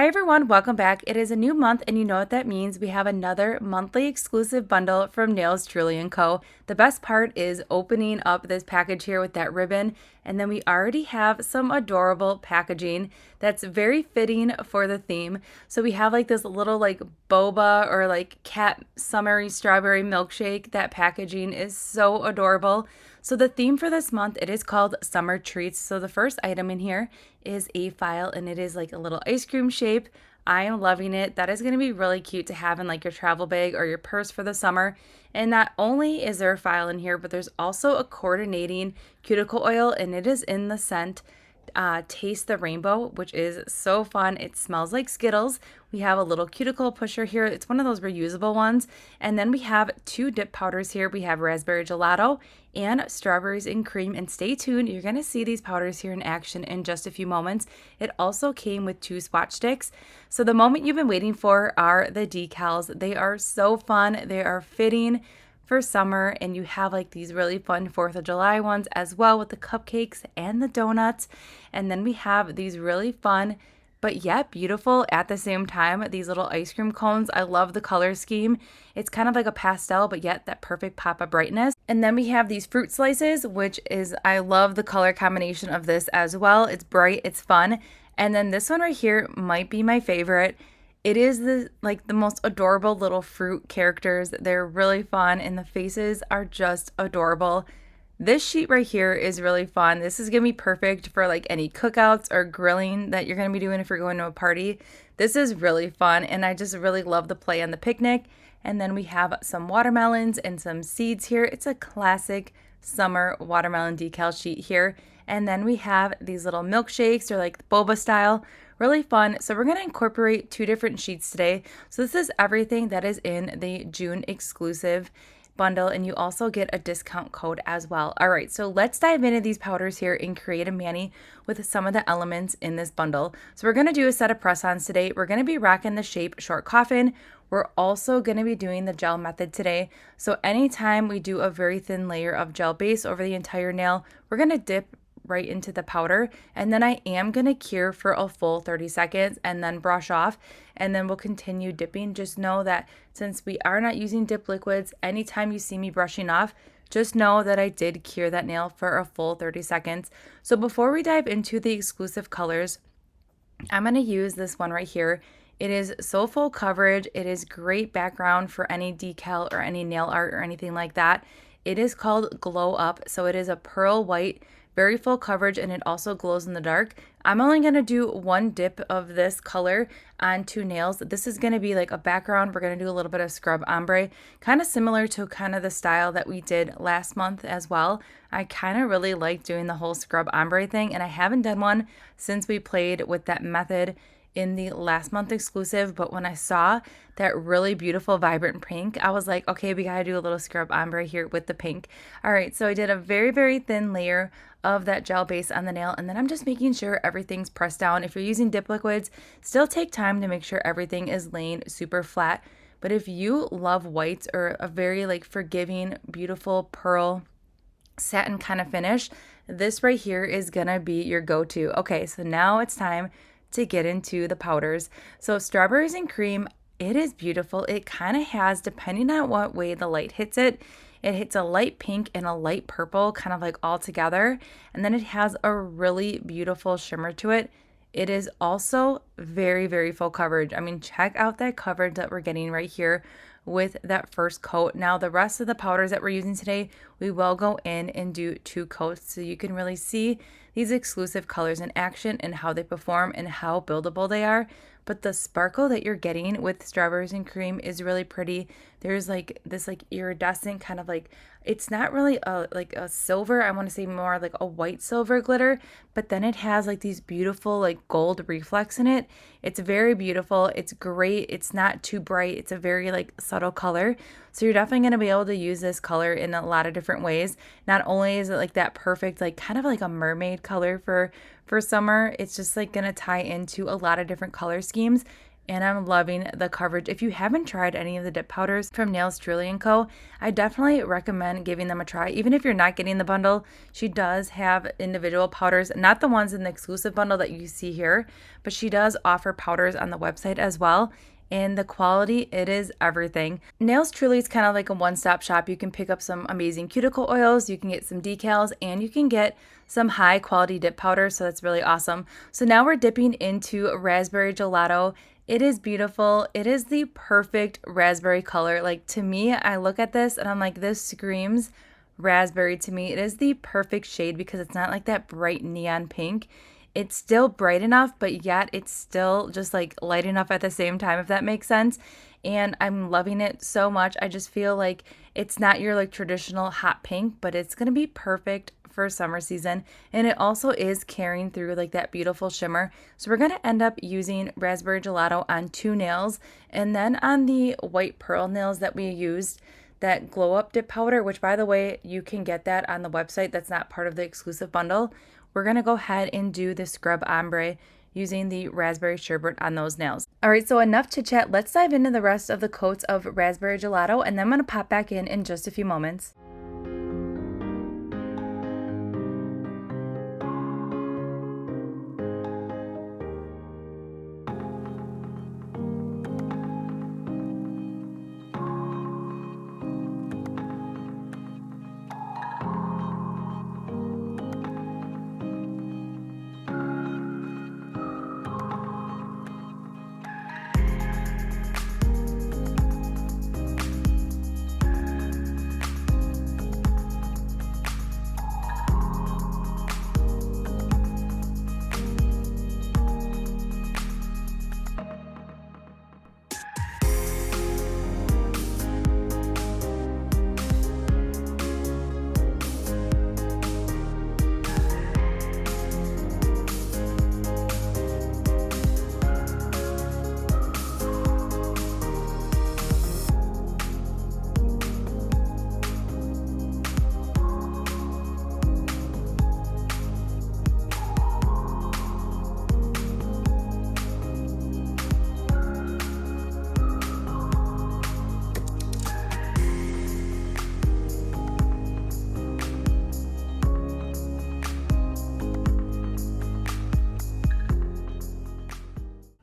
Hi everyone, welcome back. It is a new month and you know what that means. We have another monthly exclusive bundle from Nails Truly & Co. The best part is opening up this package here with that ribbon, and then we already have some adorable packaging that's very fitting for the theme. So we have like this little like boba or like cat summery strawberry milkshake. That packaging is so adorable. So the theme for this month, it is called Summer Treats. So the first item in here is a file, and it is like a little ice cream shape. I am loving it. That is going to be really cute to have in like your travel bag or your purse for the summer. And not only is there a file in here, but there's also a coordinating cuticle oil, and it is in the scent Taste the Rainbow, which is so fun. It smells like Skittles. We have a little cuticle pusher here. It's one of those reusable ones. And then we have two dip powders here. We have raspberry gelato and strawberries and cream. And stay tuned, you're going to see these powders here in action in just a few moments. It also came with two swatch sticks. So the moment you've been waiting for are the decals. They are so fun. They are fitting for summer, and you have like these really fun 4th of July ones as well with the cupcakes and the donuts. And then we have these really fun but yet beautiful at the same time, these little ice cream cones. I love the color scheme. It's kind of like a pastel, but yet that perfect pop of brightness. And then we have these fruit slices, which is, I love the color combination of this as well. It's bright, it's fun. And then this one right here might be my favorite. It is the most adorable little fruit characters. They're really fun, and the faces are just adorable. This sheet right here is really fun. This is gonna be perfect for like any cookouts or grilling that you're gonna be doing if you're going to a party. This is really fun, and I just really love the play on the picnic. And then we have some watermelons and some seeds here. It's a classic summer watermelon decal sheet here. And then we have these little milkshakes, or like boba style. Really fun. So we're going to incorporate two different sheets today. So this is everything that is in the June exclusive bundle, and you also get a discount code as well. All right, so let's dive into these powders here and create a mani with some of the elements in this bundle. So we're going to do a set of press-ons today. We're going to be rocking the shape Short Coffin. We're also going to be doing the gel method today. So anytime we do a very thin layer of gel base over the entire nail, we're going to dip right into the powder, and then I am going to cure for a full 30 seconds and then brush off, and then we'll continue dipping. Just know that since we are not using dip liquids, anytime you see me brushing off, just know that I did cure that nail for a full 30 seconds. So before we dive into the exclusive colors, I'm going to use this one right here. It is so full coverage. It is great background for any decal or any nail art or anything like that. It is called Glow Up. So it is a pearl white, very full coverage, and it also glows in the dark. I'm only going to do one dip of this color on two nails. This is going to be like a background. We're going to do a little bit of scrub ombre, kind of similar to kind of the style that we did last month as well. I kind of really like doing the whole scrub ombre thing, and I haven't done one since we played with that method in the last month exclusive. But when I saw that really beautiful vibrant pink, I was like, okay, we gotta do a little scrub ombre here with the pink. All right, so I did a very, very thin layer of that gel base on the nail, and then I'm just making sure everything's pressed down. If you're using dip liquids, still take time to make sure everything is laying super flat. But if you love whites or a very like forgiving, beautiful pearl satin kind of finish, this right here is gonna be your go-to. Okay, so now it's time to get into the powders. So strawberries and cream, it is beautiful. It kind of has, depending on what way the light hits it, it hits a light pink and a light purple, kind of like all together. And then it has a really beautiful shimmer to it. It is also very, very full coverage. I mean, check out that coverage that we're getting right here with that first coat. Now, the rest of the powders that we're using today, we will go in and do 2 coats so you can really see these exclusive colors in action and how they perform and how buildable they are. But the sparkle that you're getting with strawberries and cream is really pretty. There's like this like iridescent kind of like, it's not really a silver, I want to say more like a white silver glitter, but then it has like these beautiful like gold reflex in it. It's very beautiful. It's great. It's not too bright. It's a very like subtle color. So you're definitely going to be able to use this color in a lot of different ways. Not only is it like that perfect, like kind of like a mermaid color for summer, it's just like going to tie into a lot of different color schemes. and I'm loving the coverage. If you haven't tried any of the dip powders from Nails Truly & Co., I definitely recommend giving them a try. Even if you're not getting the bundle, she does have individual powders, not the ones in the exclusive bundle that you see here, but she does offer powders on the website as well. And the quality, it is everything. Nails Truly is kind of like a one-stop shop. You can pick up some amazing cuticle oils, you can get some decals, and you can get some high quality dip powder, so that's really awesome. So now we're dipping into Raspberry Gelato. It is beautiful. It is the perfect raspberry color. Like, to me, I look at this and I'm like, this screams raspberry to me. It is the perfect shade because it's not like that bright neon pink. It's still bright enough, but yet it's still just like light enough at the same time, if that makes sense. And I'm loving it so much. I just feel like it's not your like traditional hot pink, but it's going to be perfect for summer season. And it also is carrying through like that beautiful shimmer. So we're going to end up using Raspberry Gelato on 2 nails, and then on the white pearl nails that we used, that glow up dip powder, which by the way, you can get that on the website. That's not part of the exclusive bundle. We're going to go ahead and do the scrub ombre using the raspberry sherbet on those nails. All right, so enough chit chat. Let's dive into the rest of the coats of Raspberry Gelato, and then I'm going to pop back in just a few moments.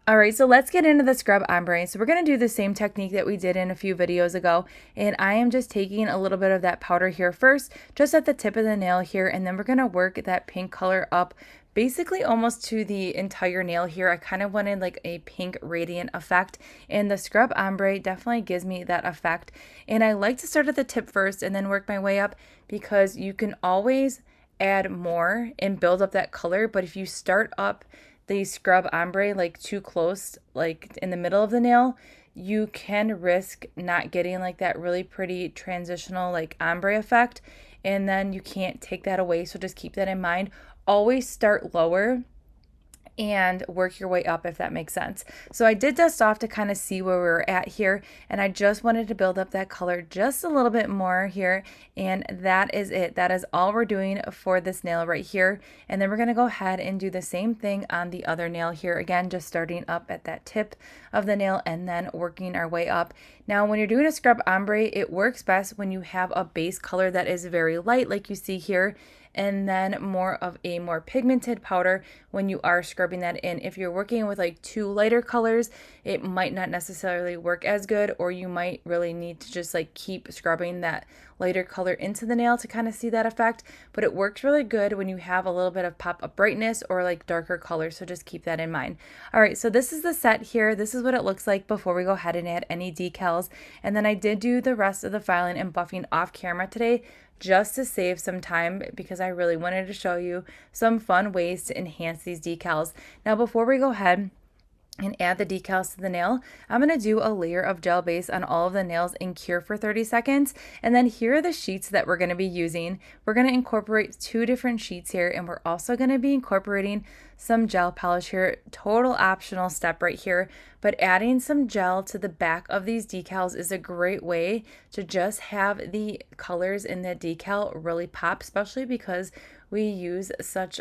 All right, so let's get into the scrub ombre. So we're going to do the same technique that we did in a few videos ago. And I am just taking a little bit of that powder here first, just at the tip of the nail here. And then we're going to work that pink color up basically almost to the entire nail here. I kind of wanted like a pink radiant effect. And the scrub ombre definitely gives me that effect. And I like to start at the tip first and then work my way up, because you can always add more and build up that color. But if you start up the scrub ombre like too close, like in the middle of the nail, you can risk not getting like that really pretty transitional like ombre effect, and then you can't take that away. So just keep that in mind. Always start lower and work your way up, if that makes sense. So I did dust off to kind of see where we were at here, and I just wanted to build up that color just a little bit more here, and that is it. That is all we're doing for this nail right here. And then we're going to go ahead and do the same thing on the other nail here. Again, just starting up at that tip of the nail and then working our way up. Now, when you're doing a scrub ombre, it works best when you have a base color that is very light, like you see here, and then more of a more pigmented powder when you are scrubbing that in. If you're working with like 2 lighter colors, it might not necessarily work as good, or you might really need to just like keep scrubbing that lighter color into the nail to kind of see that effect. But it works really good when you have a little bit of pop up brightness or like darker color, so just keep that in mind. All right, so this is the set here. This is what it looks like before we go ahead and add any decals. And then I did do the rest of the filing and buffing off camera today, just to save some time, because I really wanted to show you some fun ways to enhance these decals. Now, before we go ahead and add the decals to the nail, I'm going to do a layer of gel base on all of the nails and cure for 30 seconds. And then here are the sheets that we're going to be using. We're going to incorporate 2 different sheets here, and we're also going to be incorporating some gel polish here. Total optional step right here, but adding some gel to the back of these decals is a great way to just have the colors in the decal really pop, especially because we use such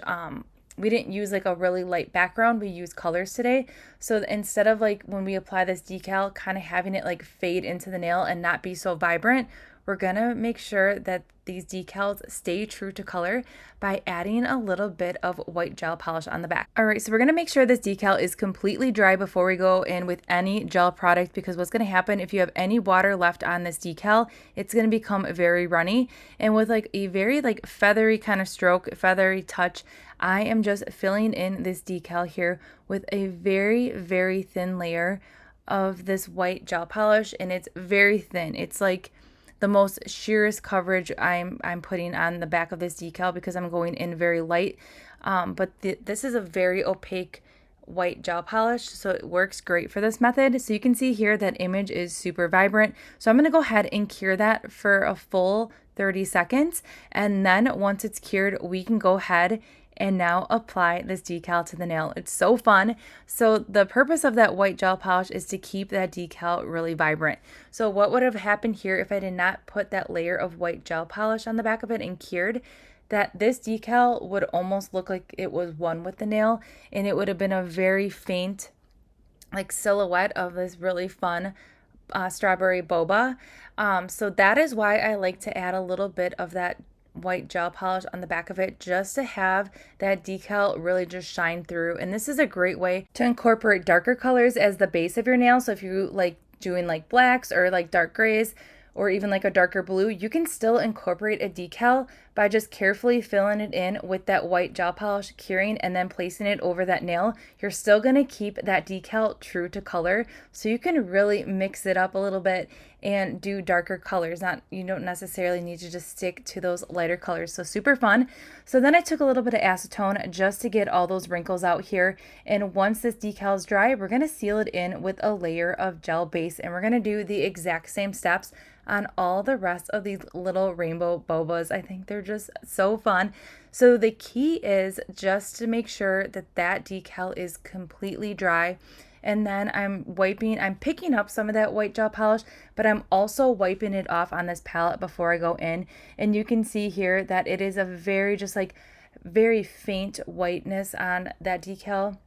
we didn't use like a really light background, we used colors today. So instead of like when we apply this decal, kind of having it like fade into the nail and not be so vibrant, we're gonna make sure that these decals stay true to color by adding a little bit of white gel polish on the back. All right, so we're gonna make sure this decal is completely dry before we go in with any gel product, because what's gonna happen if you have any water left on this decal, it's gonna become very runny. And with like a very like feathery kind of stroke, feathery touch, I am just filling in this decal here with a very, very thin layer of this white gel polish, and it's very thin. It's like the most sheerest coverage I'm putting on the back of this decal because I'm going in very light. But this is a very opaque white gel polish, so it works great for this method. So you can see here that image is super vibrant. So I'm going to go ahead and cure that for a full 30 seconds. And then once it's cured, we can go ahead and now apply this decal to the nail. It's so fun. So the purpose of that white gel polish is to keep that decal really vibrant. So what would have happened here if I did not put that layer of white gel polish on the back of it and cured, that this decal would almost look like it was one with the nail, and it would have been a very faint like silhouette of this really fun strawberry boba. So that is why I like to add a little bit of that white gel polish on the back of it, just to have that decal really just shine through. And this is a great way to incorporate darker colors as the base of your nail. So if you like doing like blacks or like dark grays, or even like a darker blue, you can still incorporate a decal by just carefully filling it in with that white gel polish, curing, and then placing it over that nail. You're still gonna keep that decal true to color, so you can really mix it up a little bit and do darker colors. You don't necessarily need to just stick to those lighter colors. So super fun. So then I took a little bit of acetone just to get all those wrinkles out here. And once this decal is dry, we're gonna seal it in with a layer of gel base, and we're gonna do the exact same steps on all the rest of these little rainbow bobas. I think they're just so fun. So the key is just to make sure that that decal is completely dry. And then I'm picking up some of that white gel polish, but I'm also wiping it off on this palette before I go in. And you can see here that it is a very just like very faint whiteness on that decal.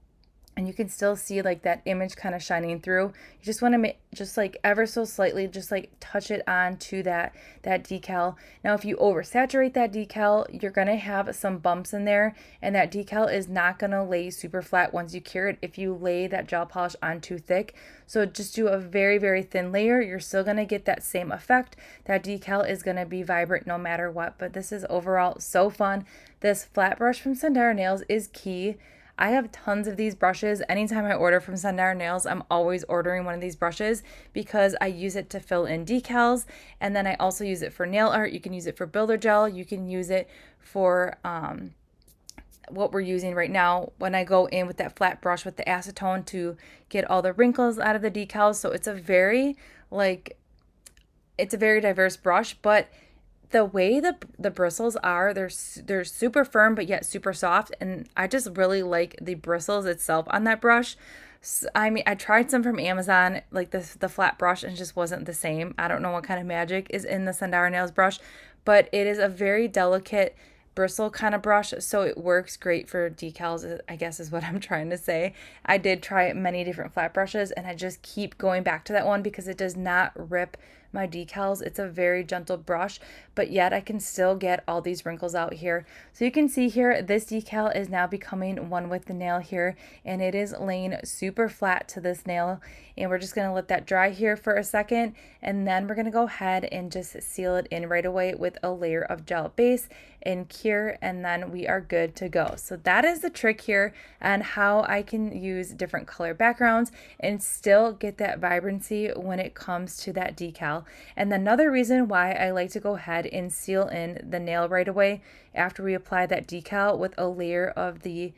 And you can still see like that image kind of shining through. You just want to make just like ever so slightly, just like touch it on to that decal. Now, if you oversaturate that decal, you're going to have some bumps in there, and that decal is not going to lay super flat once you cure it if you lay that gel polish on too thick. So just do a very, very thin layer. You're still going to get that same effect. That decal is going to be vibrant no matter what, but this is overall so fun. This flat brush from Sundara Nails is key. I have tons of these brushes. Anytime I order from Sundara Nails, I'm always ordering one of these brushes because I use it to fill in decals, and then I also use it for nail art. You can use it for builder gel. You can use it for what we're using right now when I go in with that flat brush with the acetone to get all the wrinkles out of the decals. So it's a very diverse brush, but the way the bristles are, they're super firm but yet super soft, and I just really like the bristles itself on that brush. I mean, I tried some from Amazon, like the flat brush, and it just wasn't the same. I don't know what kind of magic is in the Sundara Nails brush, but it is a very delicate bristle kind of brush, so it works great for decals, I guess is what I'm trying to say. I did try many different flat brushes, and I just keep going back to that one because it does not rip my decals. It's a very gentle brush, but yet I can still get all these wrinkles out here. So you can see here, this decal is now becoming one with the nail here, and it is laying super flat to this nail. And we're just going to let that dry here for a second, and then we're going to go ahead and just seal it in right away with a layer of gel base and cure, and then we are good to go. So that is the trick here on how I can use different color backgrounds and still get that vibrancy when it comes to that decal. And another reason why I like to go ahead and seal in the nail right away after we apply that decal with a layer of the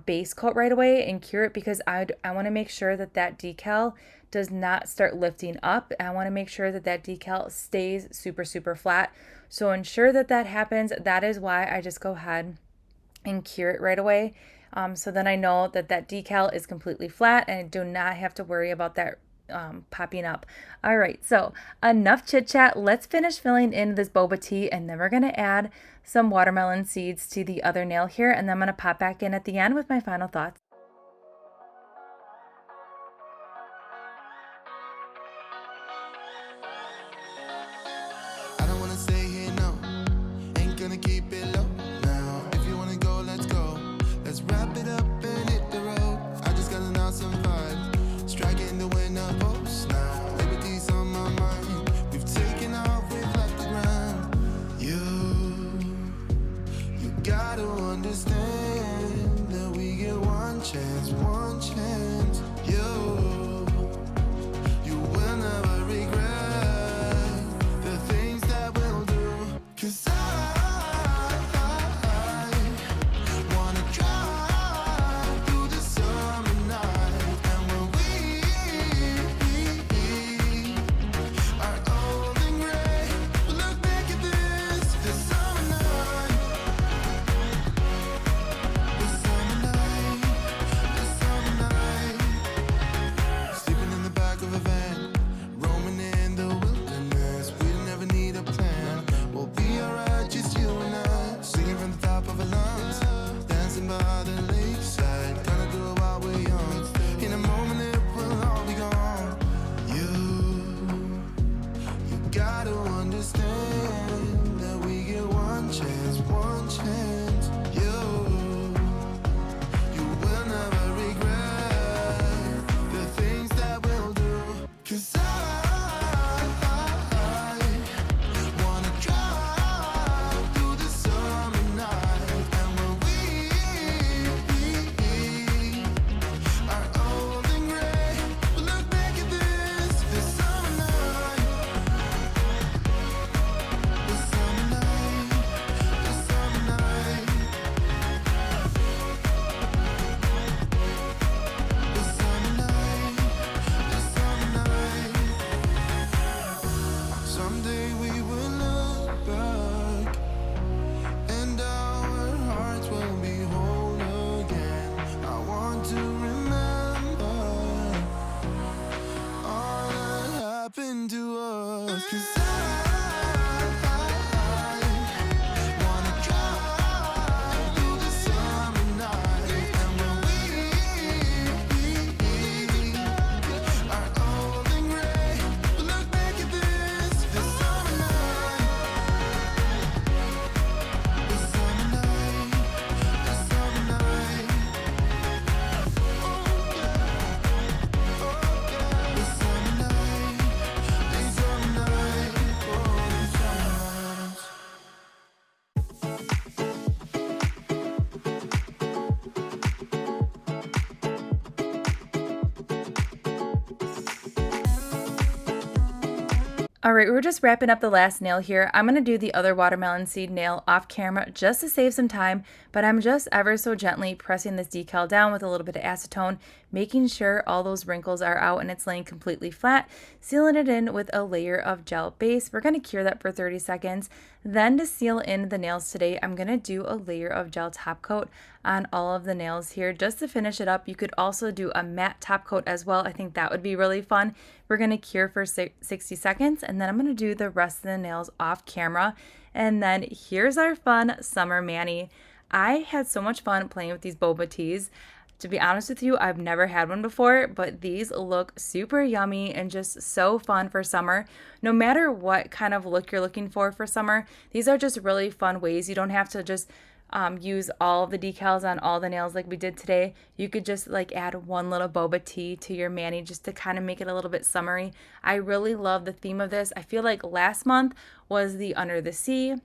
base coat right away and cure it, because I want to make sure that that decal does not start lifting up. I want to make sure that that decal stays super, super flat. So ensure that that happens. That is why I just go ahead and cure it right away. So then I know that that decal is completely flat and I do not have to worry about that popping up. All right, so enough chit chat. Let's finish filling in this boba tea, and then we're gonna add some watermelon seeds to the other nail here, and then I'm gonna pop back in at the end with my final thoughts. All right, we're just wrapping up the last nail here. I'm going to do the other watermelon seed nail off camera just to save some time, but I'm just ever so gently pressing this decal down with a little bit of acetone, making sure all those wrinkles are out and it's laying completely flat, sealing it in with a layer of gel base. We're going to cure that for 30 seconds. Then to seal in the nails today, I'm going to do a layer of gel top coat on all of the nails here just to finish it up. You could also do a matte top coat as well. I think that would be really fun. We're going to cure for 60 seconds, and then I'm going to do the rest of the nails off camera. And then here's our fun summer mani. I had so much fun playing with these boba teas. To be honest with you, I've never had one before, but these look super yummy and just so fun for summer. No matter what kind of look you're looking for summer, these are just really fun ways. You don't have to just use all of the decals on all the nails like we did today. You could just like add one little boba tea to your mani just to kind of make it a little bit summery. I really love the theme of this. I feel like last month was the Under the Sea,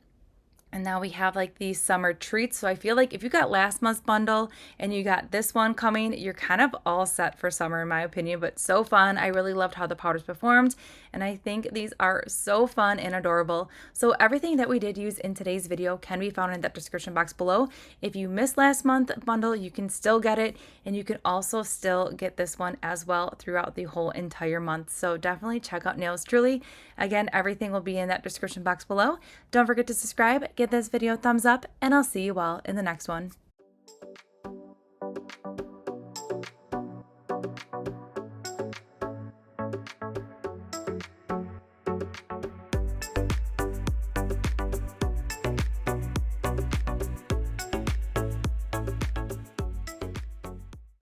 and now we have like these summer treats. So I feel like if you got last month's bundle and you got this one coming, you're kind of all set for summer in my opinion, but so fun. I really loved how the powders performed, and I think these are so fun and adorable. So everything that we did use in today's video can be found in that description box below. If you missed last month's bundle, you can still get it, and you can also still get this one as well throughout the whole entire month. So definitely check out Nails Truly. Again, everything will be in that description box below. Don't forget to subscribe, give this video a thumbs up, and I'll see you all in the next one.